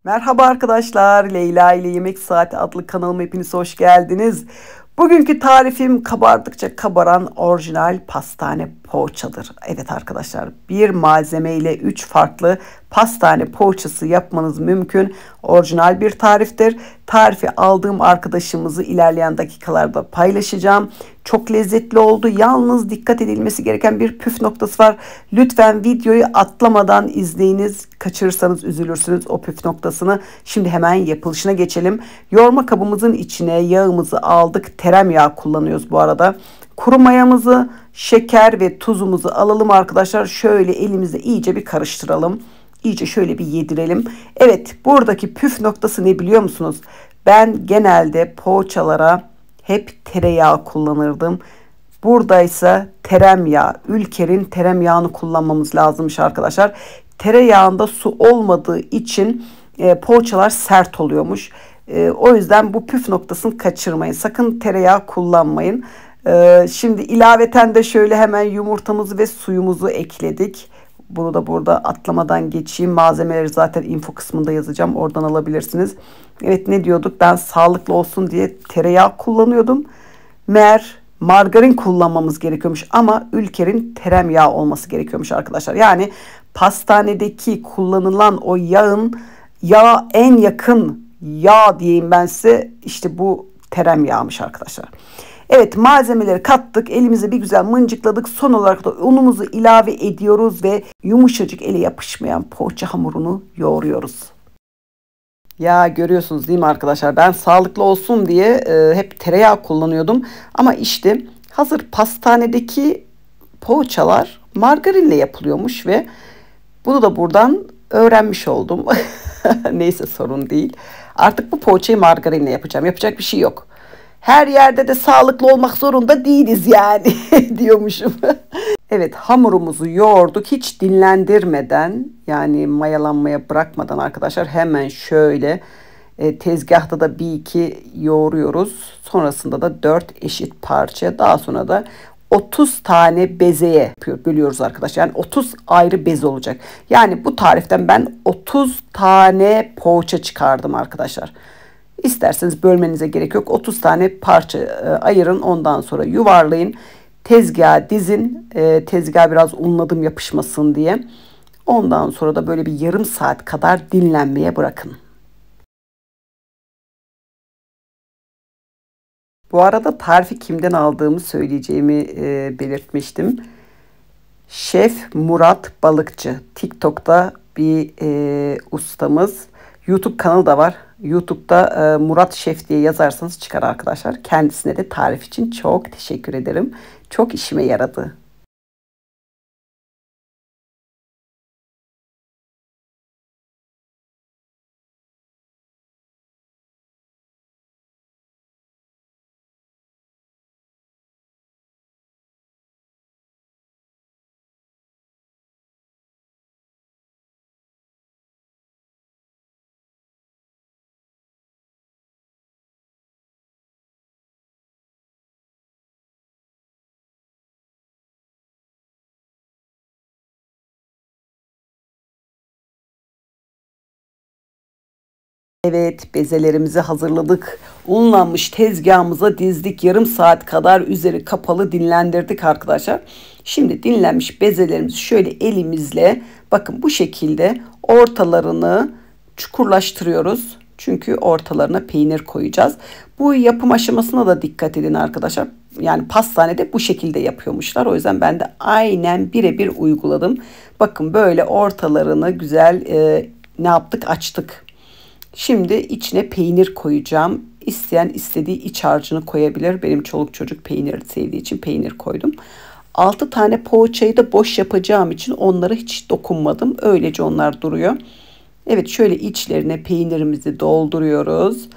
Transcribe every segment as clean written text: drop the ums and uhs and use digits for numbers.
Merhaba arkadaşlar, Leyla ile Yemek Saati adlı kanalıma hepiniz hoş geldiniz. Bugünkü tarifim kabardıkça kabaran orijinal pastane poğaçadır. Evet arkadaşlar, bir malzeme ile 3 farklı pastane poğaçası yapmanız mümkün. Orijinal bir tariftir. Tarifi aldığım arkadaşımızı ilerleyen dakikalarda paylaşacağım. Çok lezzetli oldu. Yalnız dikkat edilmesi gereken bir püf noktası var. Lütfen videoyu atlamadan izleyiniz. Kaçırırsanız üzülürsünüz o püf noktasını. Şimdi hemen yapılışına geçelim. Yoğurma kabımızın içine yağımızı aldık. Tereyağı kullanıyoruz bu arada. Kuru mayamızı, şeker ve tuzumuzu alalım arkadaşlar. Şöyle elimizle iyice bir karıştıralım. İyice şöyle bir yedirelim. Evet, buradaki püf noktası ne biliyor musunuz? Ben genelde poğaçalara hep tereyağı kullanırdım. Buradaysa teremyağı, Ülker'in teremyağını kullanmamız lazımmış arkadaşlar. Tereyağında su olmadığı için poğaçalar sert oluyormuş. O yüzden bu püf noktasını kaçırmayın. Sakın tereyağı kullanmayın. Şimdi ilaveten de şöyle hemen yumurtamızı ve suyumuzu ekledik. Bunu da burada atlamadan geçeyim. Malzemeleri zaten info kısmında yazacağım. Oradan alabilirsiniz. Evet, ne diyorduk? Ben sağlıklı olsun diye tereyağı kullanıyordum. Meğer margarin kullanmamız gerekiyormuş ama Ülker'in teremyağı olması gerekiyormuş arkadaşlar. Yani pastanedeki kullanılan o yağa en yakın yağ diyeyim ben size, işte bu teremyağmış arkadaşlar. Evet, malzemeleri kattık. Elimize bir güzel mıncıkladık. Son olarak da unumuzu ilave ediyoruz ve yumuşacık, ele yapışmayan poğaça hamurunu yoğuruyoruz. Ya görüyorsunuz değil mi arkadaşlar? Ben sağlıklı olsun diye hep tereyağı kullanıyordum. Ama işte hazır pastanedeki poğaçalar margarinle yapılıyormuş ve bunu da buradan öğrenmiş oldum. Neyse, sorun değil. Artık bu poğaçayı margarinle yapacağım. Yapacak bir şey yok. Her yerde de sağlıklı olmak zorunda değiliz yani diyormuşum. Evet, hamurumuzu yoğurduk hiç dinlendirmeden, yani mayalanmaya bırakmadan arkadaşlar. Hemen şöyle tezgahta da bir iki yoğuruyoruz. Sonrasında da 4 eşit parça, daha sonra da 30 tane bezeye bölüyoruz arkadaşlar. Yani 30 ayrı bez olacak. Yani bu tariften ben 30 tane poğaça çıkardım arkadaşlar. İsterseniz bölmenize gerek yok. 30 tane parça ayırın. Ondan sonra yuvarlayın. Tezgaha dizin. Tezgahı biraz unladım yapışmasın diye. Ondan sonra da böyle bir yarım saat kadar dinlenmeye bırakın. Bu arada tarifi kimden aldığımı söyleyeceğimi belirtmiştim. Şef Murat Balıkçı. TikTok'ta bir ustamız. YouTube kanalı da var. YouTube'da Murat Şef diye yazarsanız çıkar arkadaşlar. Kendisine de tarif için çok teşekkür ederim. Çok işime yaradı. Evet, bezelerimizi hazırladık. Unlanmış tezgahımıza dizdik. Yarım saat kadar üzeri kapalı dinlendirdik arkadaşlar. Şimdi dinlenmiş bezelerimizi şöyle elimizle, bakın bu şekilde ortalarını çukurlaştırıyoruz. Çünkü ortalarına peynir koyacağız. Bu yapım aşamasına da dikkat edin arkadaşlar. Yani pastanede bu şekilde yapıyormuşlar. O yüzden ben de aynen birebir uyguladım. Bakın böyle ortalarını güzel ne yaptık? Açtık. Şimdi içine peynir koyacağım. İsteyen istediği iç harcını koyabilir. Benim çoluk çocuk peynir sevdiği için peynir koydum. 6 tane poğaçayı da boş yapacağım için onlara hiç dokunmadım. Öylece onlar duruyor. Evet, şöyle içlerine peynirimizi dolduruyoruz.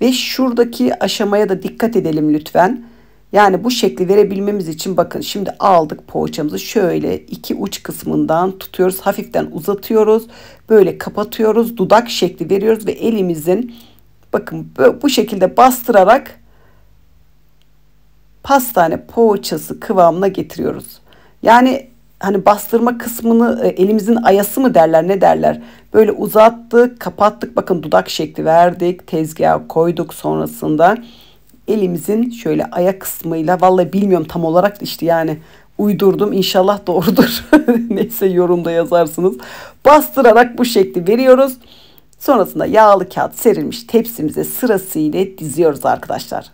Ve şuradaki aşamaya da dikkat edelim lütfen. Yani bu şekli verebilmemiz için bakın, şimdi aldık poğaçamızı, şöyle iki uç kısmından tutuyoruz. Hafiften uzatıyoruz. Böyle kapatıyoruz. Dudak şekli veriyoruz ve elimizin, bakın bu şekilde bastırarak pastane poğaçası kıvamına getiriyoruz. Yani hani bastırma kısmını elimizin ayası mı derler ne derler. Böyle uzattık, kapattık. Bakın dudak şekli verdik. Tezgaha koyduk sonrasında. Elimizin şöyle ayak kısmıyla, vallahi bilmiyorum tam olarak işte, yani uydurdum, inşallah doğrudur. Neyse yorumda yazarsınız. Bastırarak bu şekli veriyoruz. Sonrasında yağlı kağıt serilmiş tepsimize sırasıyla diziyoruz arkadaşlar.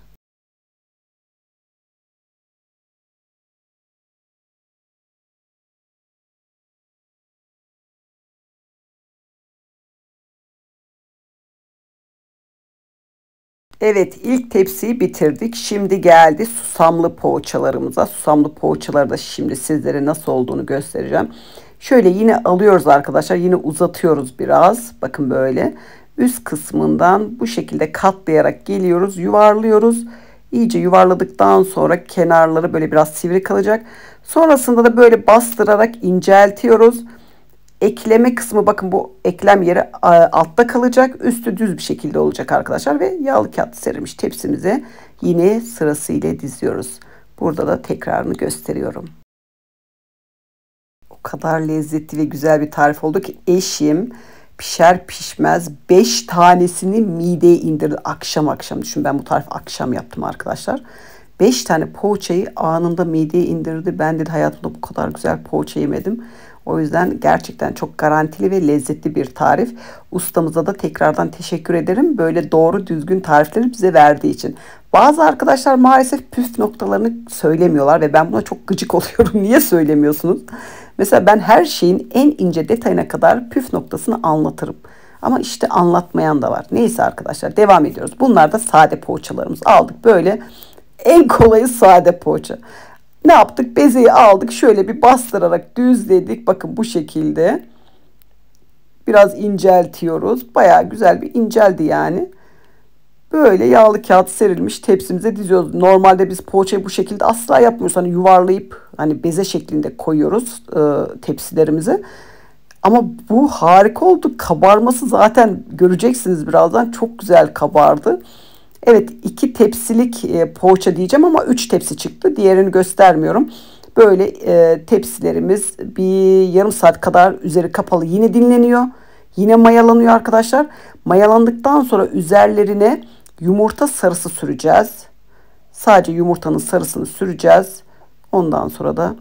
Evet, ilk tepsiyi bitirdik. Şimdi geldi susamlı poğaçalarımıza. Susamlı poğaçaları da şimdi sizlere nasıl olduğunu göstereceğim. Şöyle yine alıyoruz arkadaşlar. Yine uzatıyoruz biraz. Bakın böyle. Üst kısmından bu şekilde katlayarak geliyoruz. Yuvarlıyoruz. İyice yuvarladıktan sonra kenarları böyle biraz sivri kalacak. Sonrasında da böyle bastırarak inceltiyoruz. Ekleme kısmı, bakın bu eklem yeri altta kalacak. Üstü düz bir şekilde olacak arkadaşlar ve yağlı kağıt serilmiş tepsimize yine sırasıyla diziyoruz. Burada da tekrarını gösteriyorum. O kadar lezzetli ve güzel bir tarif oldu ki eşim pişer pişmez 5 tanesini mideye indirdi. Akşam akşam, düşün, ben bu tarifi akşam yaptım arkadaşlar. 5 tane poğaçayı anında mideye indirdi. Ben de hayatımda bu kadar güzel poğaça yemedim. O yüzden gerçekten çok garantili ve lezzetli bir tarif. Ustamıza da tekrardan teşekkür ederim. Böyle doğru düzgün tarifleri bize verdiği için. Bazı arkadaşlar maalesef püf noktalarını söylemiyorlar ve ben buna çok gıcık oluyorum. Niye söylemiyorsunuz? Mesela ben her şeyin en ince detayına kadar püf noktasını anlatırım. Ama işte anlatmayan da var. Neyse arkadaşlar, devam ediyoruz. Bunlar da sade poğaçalarımız. Aldık böyle, en kolayı sade poğaça. Ne yaptık? Bezeyi aldık. Şöyle bir bastırarak düzledik. Bakın bu şekilde. Biraz inceltiyoruz. Bayağı güzel bir inceldi yani. Böyle yağlı kağıt serilmiş tepsimize diziyoruz. Normalde biz poğaçayı bu şekilde asla yapmıyoruz. Hani yuvarlayıp hani beze şeklinde koyuyoruz tepsilerimize. Ama bu harika oldu. Kabarması zaten göreceksiniz birazdan. Çok güzel kabardı. Evet, 2 tepsilik poğaça diyeceğim ama 3 tepsi çıktı. Diğerini göstermiyorum. Böyle tepsilerimiz bir yarım saat kadar üzeri kapalı yine dinleniyor. Yine mayalanıyor arkadaşlar. Mayalandıktan sonra üzerlerine yumurta sarısı süreceğiz. Sadece yumurtanın sarısını süreceğiz. Ondan sonra da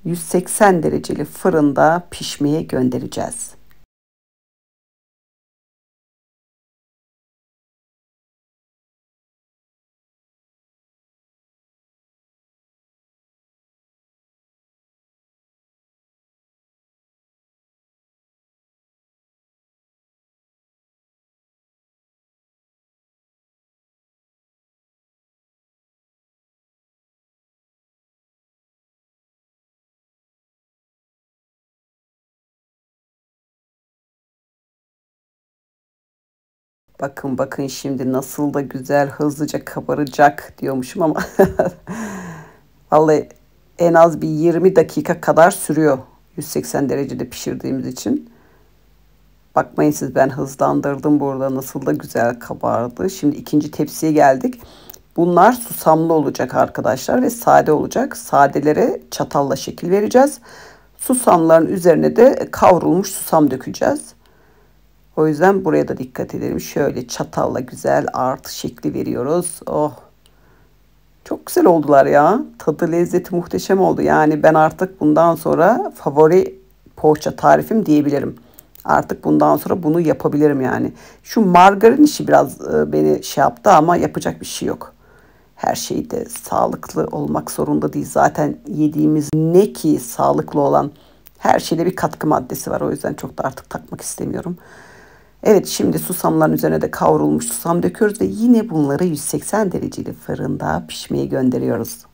180 dereceli fırında pişmeye göndereceğiz. Bakın bakın şimdi nasıl da güzel hızlıca kabaracak diyormuşum ama vallahi en az bir 20 dakika kadar sürüyor 180 derecede pişirdiğimiz için. Bakmayın siz, ben hızlandırdım burada, nasıl da güzel kabardı. Şimdi ikinci tepsiye geldik. Bunlar susamlı olacak arkadaşlar ve sade olacak. Sadelere çatalla şekil vereceğiz. Susamların üzerine de kavrulmuş susam dökeceğiz. O yüzden buraya da dikkat edelim. Şöyle çatalla güzel artı şekli veriyoruz. Oh, çok güzel oldular ya. Tadı lezzeti muhteşem oldu. Yani ben artık bundan sonra favori poğaça tarifim diyebilirim. Artık bundan sonra bunu yapabilirim yani. Şu margarin işi biraz beni şey yaptı ama yapacak bir şey yok. Her şey de sağlıklı olmak zorunda değil. Zaten yediğimiz ne ki sağlıklı olan, her şeyde bir katkı maddesi var. O yüzden çok da artık takmak istemiyorum. Evet, şimdi susamların üzerine de kavrulmuş susam döküyoruz ve yine bunları 180 dereceli fırında pişmeye gönderiyoruz.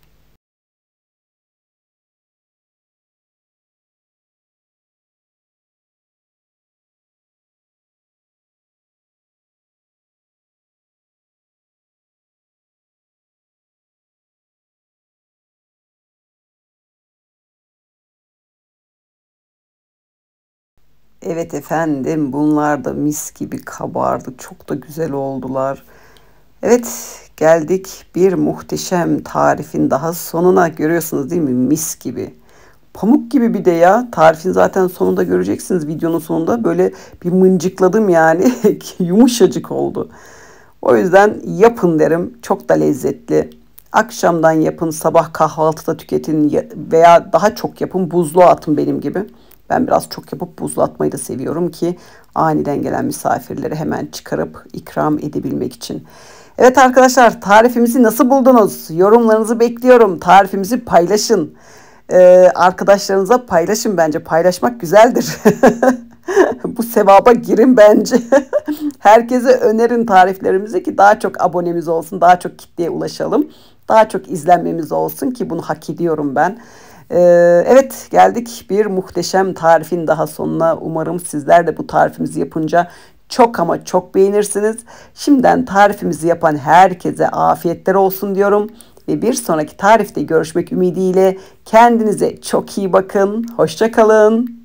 Evet efendim, bunlar da mis gibi kabardı. Çok da güzel oldular. Evet, geldik bir muhteşem tarifin daha sonuna, görüyorsunuz değil mi? Mis gibi. Pamuk gibi bir de ya. Tarifin zaten sonunda göreceksiniz, videonun sonunda. Böyle bir mıncıkladım yani. Yumuşacık oldu. O yüzden yapın derim. Çok da lezzetli. Akşamdan yapın, sabah kahvaltıda tüketin veya daha çok yapın, buzluğa atın benim gibi. Ben biraz çok yapıp buzluğa atmayı da seviyorum ki aniden gelen misafirleri hemen çıkarıp ikram edebilmek için. Evet arkadaşlar, tarifimizi nasıl buldunuz? Yorumlarınızı bekliyorum. Tarifimizi paylaşın. Arkadaşlarınıza paylaşın bence. Paylaşmak güzeldir. Bu sevaba girin bence. Herkese önerin tariflerimizi ki daha çok abonemiz olsun, daha çok kitleye ulaşalım. Daha çok izlenmemiz olsun ki bunu hak ediyorum ben. Evet, geldik bir muhteşem tarifin daha sonuna. Umarım sizler de bu tarifimizi yapınca çok ama çok beğenirsiniz. Şimdiden tarifimizi yapan herkese afiyetler olsun diyorum. Ve bir sonraki tarifte görüşmek ümidiyle kendinize çok iyi bakın. Hoşça kalın.